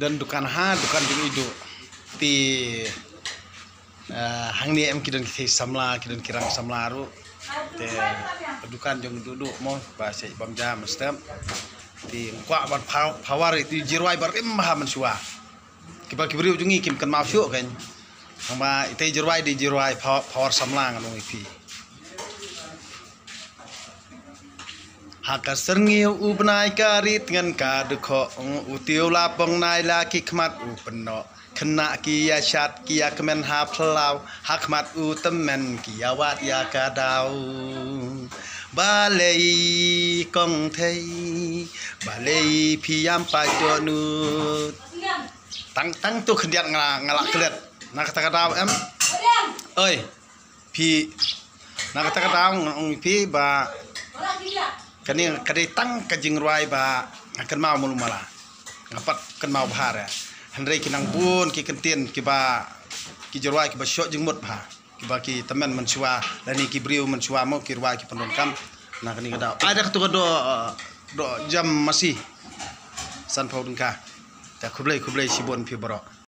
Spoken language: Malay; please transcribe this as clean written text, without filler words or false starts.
dan dukan juga itu ti hang ni em kidan ki samla kidan kirang samla ru te dukan jong duduk mo bahasa bamja mestem ti kwa ban pawar itu jirwai bar imha mansua kiba kibri jungi kim kan mau syuk kan hamba ite jirwai pawar samla ngano ipi haka serngil ubnai karit ngan ka dekho utiu lapong nai laki khmat upno khna kia chat kia kemen ha phlau hakmat utemen kia wat ya kadau balei kong thei balei phiam pa jonut tang tu khdiat ngalak klet nak kata kadau em oi phi nak kata kadau ngong phi ba kani tang kajing ruai ba akan mau mulumala ngapat kan mau bahar ya Henry kinang bun ki kentien ki ba ki jorwai ki ba syok jengmut ba ki ba ki teman mensua lani ki briu mensua mo ki ruai ki pendon kam nah kani kada ada ketu do jam masih san pau dengka ta kublai sibon pi boro